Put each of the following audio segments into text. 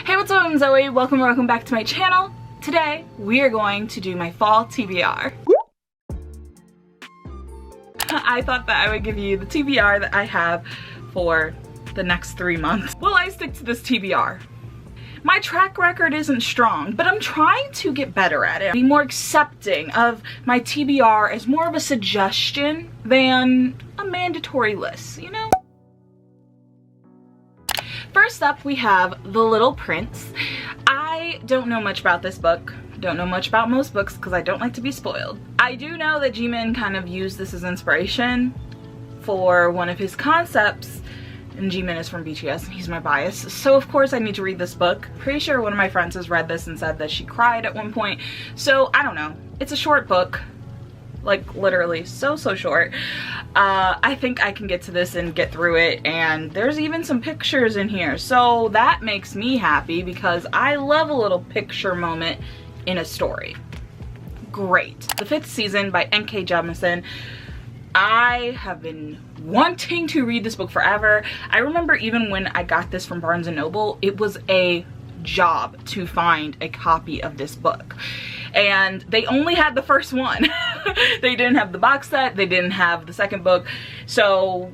Hey, what's up? I'm Zoe. Welcome back to my channel. Today, we are going to do my fall TBR. I thought that I would give you the TBR that I have for the next 3 months. Will I stick to this TBR? My track record isn't strong, but I'm trying to get better at it. Be more accepting of my TBR as more of a suggestion than a mandatory list, you know? First up, we have The Little Prince. I don't know much about this book. Don't know much about most books because I don't like to be spoiled. I do know that Jimin kind of used this as inspiration for one of his concepts, and Jimin is from BTS and he's my bias, so of course I need to read this book. Pretty sure one of my friends has read this and said that she cried at one point, so I don't know. It's a short book, like literally so short. I think I can get to this and get through it, and there's even some pictures in here, so that makes me happy because I love a little picture moment in a story. Great. The 5th season by N.K. Jemisin. I have been wanting to read this book forever. I remember even when I got this from Barnes & Noble, it was a job to find a copy of this book. And they only had the first one. They didn't have the box set, they didn't have the second book. So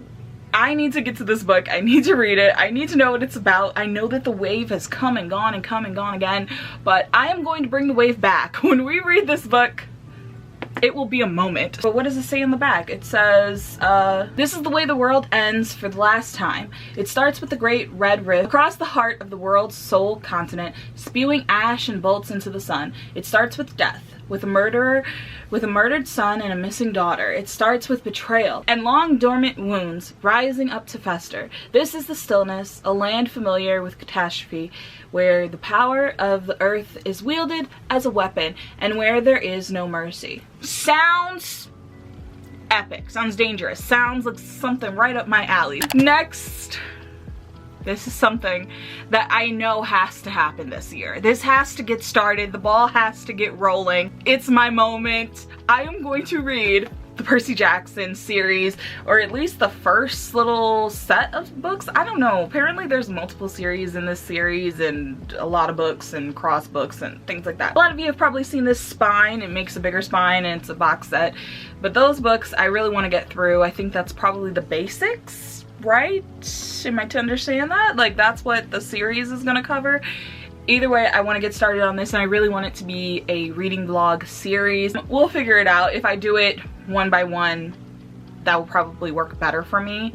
I need to get to this book. I need to read it. I need to know what it's about. I know that the wave has come and gone and come and gone again, but I am going to bring the wave back. When we read this book, it will be a moment. But what does it say on the back? It says, this is the way the world ends for the last time. It starts with the great red rift across the heart of the world's sole continent, spewing ash and bolts into the sun. It starts with death, with a murderer, with a murdered son and a missing daughter. It starts with betrayal and long dormant wounds rising up to fester. This is the stillness, a land familiar with catastrophe, where the power of the earth is wielded as a weapon and where there is no mercy. Sounds epic, sounds dangerous, sounds like something right up my alley. Next, this is something that I know has to happen this year. This has to get started. The ball has to get rolling. It's my moment. I am going to read the Percy Jackson series, or at least the first little set of books. I don't know. Apparently there's multiple series in this series and a lot of books and cross books and things like that. A lot of you have probably seen this spine. It makes a bigger spine and it's a box set. But those books I really want to get through. I think that's probably the basics, right? Am I to understand that? Like, that's what the series is gonna cover. Either way, I want to get started on this, and I really want it to be a reading vlog series. We'll figure it out. If I do it one by one, that will probably work better for me,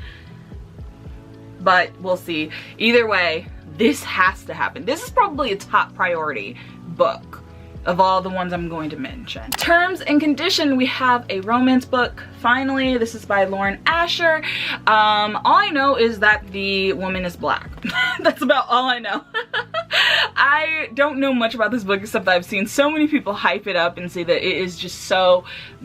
but we'll see. Either way, this has to happen. This is probably a top priority book of all the ones I'm going to mention. Terms and Condition, we have a romance book. Finally, this is by Lauren Asher. All I know is that the woman is black. That's about all I know. I don't know much about this book except that I've seen so many people hype it up and say that it is just so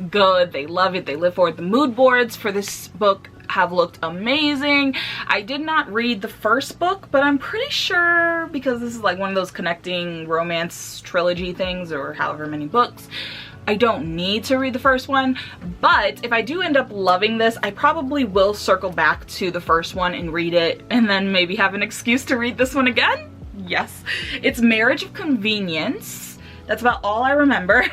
good. They love it, they live for it. The mood boards for this book have looked amazing. I did not read the first book, but I'm pretty sure, because this is like one of those connecting romance trilogy things or however many books, I don't need to read the first one. But if I do end up loving this, I probably will circle back to the first one and read it, and then maybe have an excuse to read this one again. Yes, it's Marriage of Convenience. That's about all I remember.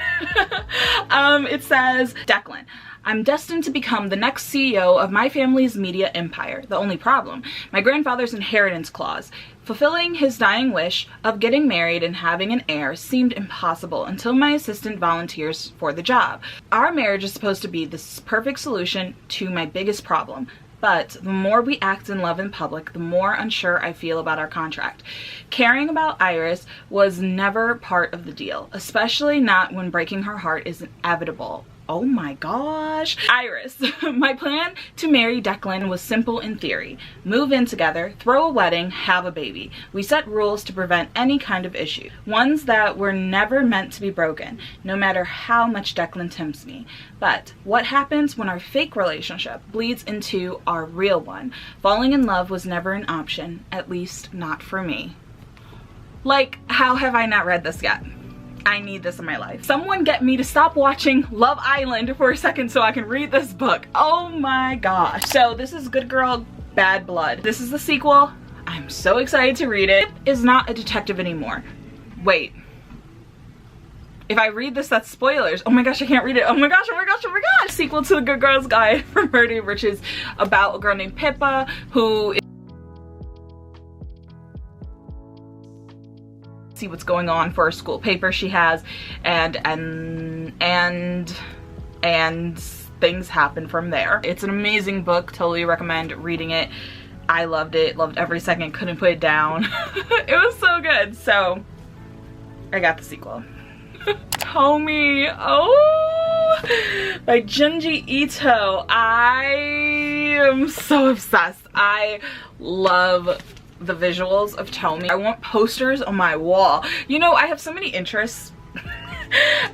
It says, Declan, I'm destined to become the next CEO of my family's media empire. The only problem, my grandfather's inheritance clause. Fulfilling his dying wish of getting married and having an heir seemed impossible until my assistant volunteers for the job. Our marriage is supposed to be the perfect solution to my biggest problem. But the more we act in love in public, the more unsure I feel about our contract. Caring about Iris was never part of the deal, especially not when breaking her heart is inevitable. Oh my gosh. Iris. My plan to marry Declan was simple in theory. Move in together, throw a wedding, have a baby. We set rules to prevent any kind of issue. Ones that were never meant to be broken, no matter how much Declan tempts me. But what happens when our fake relationship bleeds into our real one? Falling in love was never an option, at least not for me. Like, how have I not read this yet? I need this in my life. Someone get me to stop watching Love Island for a second so I can read this book. Oh my gosh. So this is Good Girl, Bad Blood. This is the sequel. I'm so excited to read it. Is not a detective anymore. Wait. If I read this, that's spoilers. Oh my gosh, I can't read it. Oh my gosh, oh my gosh, oh my gosh. Sequel to The Good Girl's Guide from Birdie, which is about a girl named Pippa who see what's going on for a school paper she has, and things happen from there. It's an amazing book. Totally recommend reading it. I loved it. Loved every second. Couldn't put it down. It was so good. So I got the sequel. Tomi, oh, by Junji Ito. I am so obsessed. I love the visuals of Tomi. I want posters on my wall. You know, I have so many interests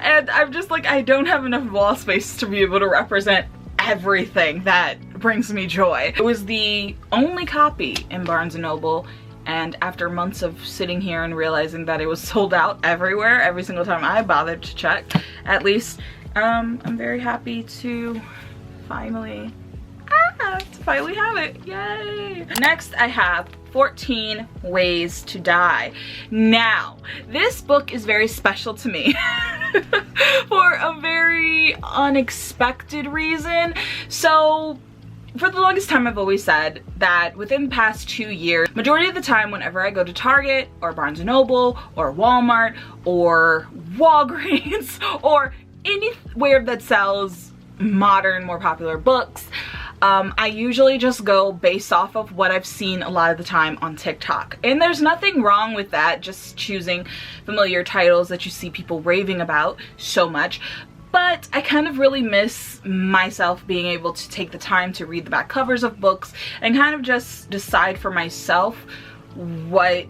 and I'm just like, I don't have enough wall space to be able to represent everything that brings me joy. It was the only copy in Barnes & Noble, and after months of sitting here and realizing that it was sold out everywhere, every single time I bothered to check, at least, I'm very happy to finally have it. Yay! Next I have 14 Ways to Die. Now, this book is very special to me for a very unexpected reason. So, for the longest time, I've always said that within the past 2 years, majority of the time whenever I go to Target or Barnes & Noble or Walmart or Walgreens or anywhere that sells modern, more popular books, I usually just go based off of what I've seen a lot of the time on TikTok. And there's nothing wrong with that, just choosing familiar titles that you see people raving about so much. But I kind of really miss myself being able to take the time to read the back covers of books and kind of just decide for myself what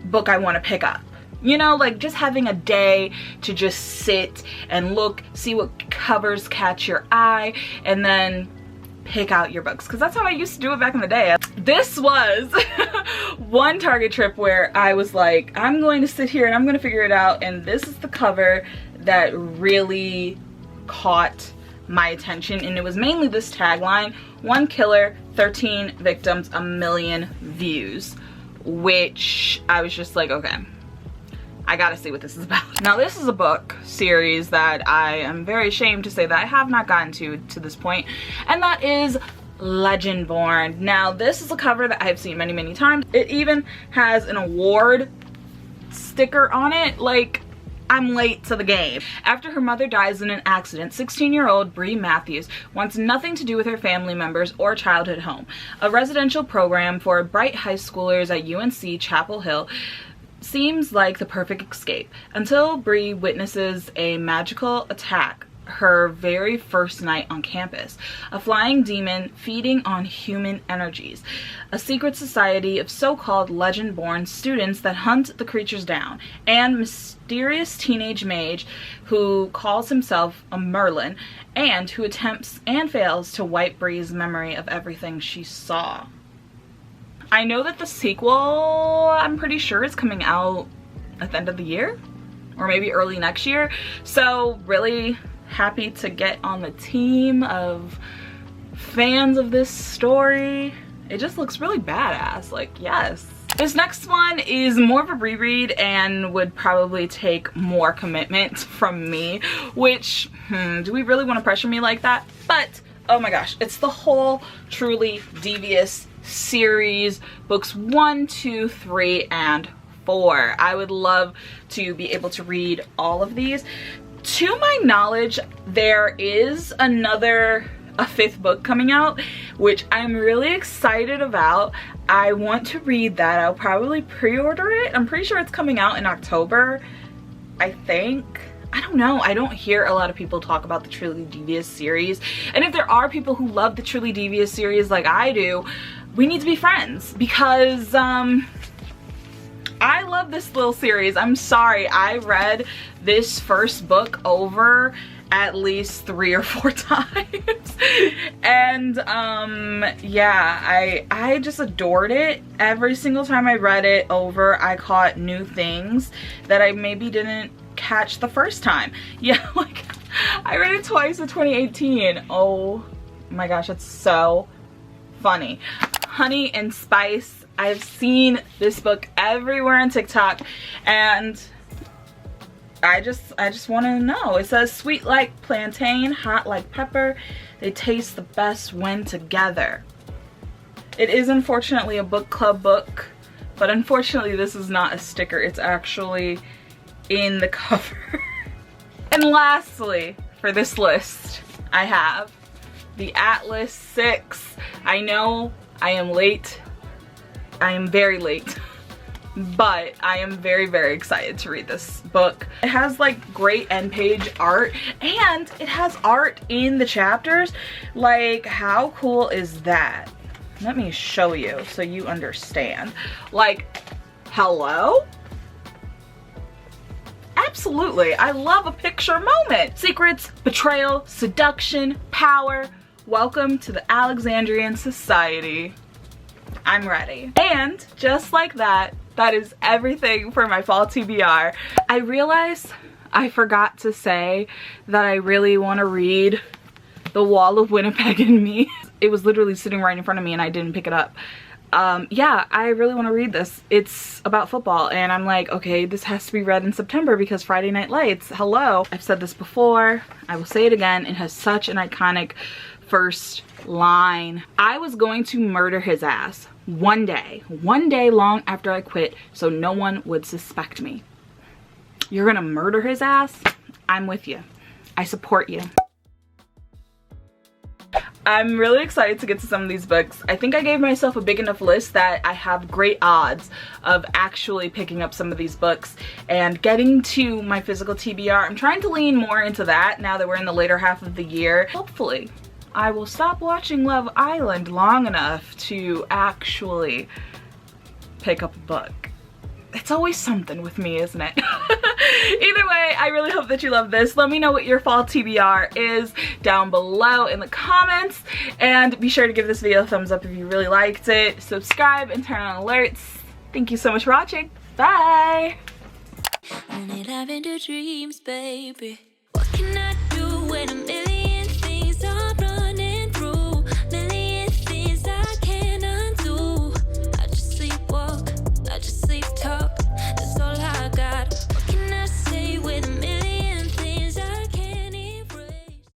book I want to pick up. You know, like just having a day to just sit and look, see what covers catch your eye, and then pick out your books, because that's how I used to do it back in the day. This was one Target trip where I was like, I'm going to sit here and I'm going to figure it out, and this is the cover that really caught my attention, and it was mainly this tagline: 1 killer, 13 victims, 1 million views, which I was just like, okay, I gotta see what this is about. Now, this is a book series that I am very ashamed to say that I have not gotten to this point, and that is Legendborn. Now, this is a cover that I've seen many, many times. It even has an award sticker on it. Like, I'm late to the game. After her mother dies in an accident, 16-year-old Bree Matthews wants nothing to do with her family members or childhood home. A residential program for bright high schoolers at UNC Chapel Hill seems like the perfect escape until Bree witnesses a magical attack her very first night on campus. A flying demon feeding on human energies. A secret society of so-called legend-born students that hunt the creatures down. And mysterious teenage mage who calls himself a Merlin and who attempts and fails to wipe Bree's memory of everything she saw. I know that the sequel, I'm pretty sure, is coming out at the end of the year or maybe early next year. So really happy to get on the team of fans of this story. It just looks really badass, like, yes. This next one is more of a reread and would probably take more commitment from me, which, do we really want to pressure me like that? But, oh my gosh, it's the whole Truly Devious series, books 1, 2, 3, and 4. I would love to be able to read all of these. To my knowledge, there is a 5th book coming out, which I'm really excited about. I want to read that. I'll probably pre-order it. I'm pretty sure it's coming out in October, I think. I don't know. I don't hear a lot of people talk about the Truly Devious series. And if there are people who love the Truly Devious series like I do, we need to be friends, because I love this little series. I'm sorry, I read this first book over at least 3 or 4 times. And yeah, I just adored it. Every single time I read it over, I caught new things that I maybe didn't catch the first time. Yeah, like I read it twice in 2018. Oh my gosh, it's so funny. Honey and Spice, I've seen this book everywhere on TikTok, and I just want to know. It says sweet like plantain, hot like pepper. They taste the best when together. It is unfortunately a book club book, but unfortunately this is not a sticker. It's actually in the cover. And lastly, for this list, I have the Atlas 6. I know I am late. I am very late. But I am very, very excited to read this book. It has like great end page art, and it has art in the chapters. Like, how cool is that? Let me show you so you understand. Like, hello? Absolutely, I love a picture moment. Secrets, betrayal, seduction, power. Welcome to the Alexandrian Society. I'm ready. And just like that, that is everything for my fall TBR. I realized I forgot to say that I really want to read The Wall of Winnipeg and Me. It was literally sitting right in front of me and I didn't pick it up. Yeah, I really want to read this. It's about football and I'm like, okay, this has to be read in September because Friday Night Lights, hello. I've said this before, I will say it again. It has such an iconic first line. I was going to murder his ass one day long after I quit so no one would suspect me. You're gonna murder his ass? I'm with you. I support you. I'm really excited to get to some of these books. I think I gave myself a big enough list that I have great odds of actually picking up some of these books and getting to my physical TBR. I'm trying to lean more into that now that we're in the later half of the year. Hopefully, I will stop watching Love Island long enough to actually pick up a book. It's always something with me, isn't it? Either way, I really hope that you love this. Let me know what your fall TBR is down below in the comments. And be sure to give this video a thumbs up if you really liked it. Subscribe and turn on alerts. Thank you so much for watching. Bye! Only living the dreams, baby. What can I do when I'm